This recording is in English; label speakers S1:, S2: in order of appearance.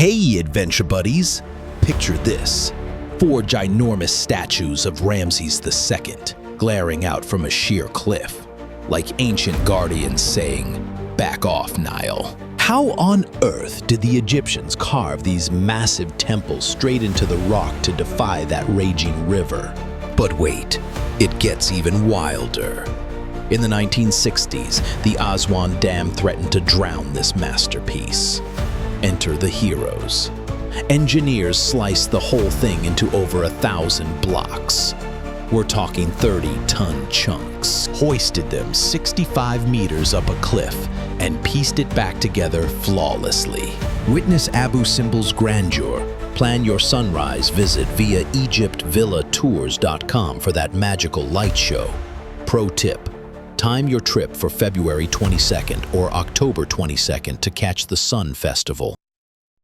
S1: Hey, adventure buddies! Picture this. 4 ginormous statues of Ramses II glaring out from a sheer cliff, like ancient guardians saying, "Back off, Nile." How on earth did the Egyptians carve these massive temples straight into the rock to defy that raging river? But wait, it gets even wilder. In the 1960s, the Aswan Dam threatened to drown this masterpiece. Enter the heroes. Engineers sliced the whole thing into over 1,000 blocks. We're talking 30-ton chunks. Hoisted them 65 meters up a cliff and pieced it back together flawlessly. Witness Abu Simbel's grandeur. Plan your sunrise visit via EgyptVillaTours.com for that magical light show. Pro tip: time your trip for February 22nd or October 22nd to catch the Sun Festival.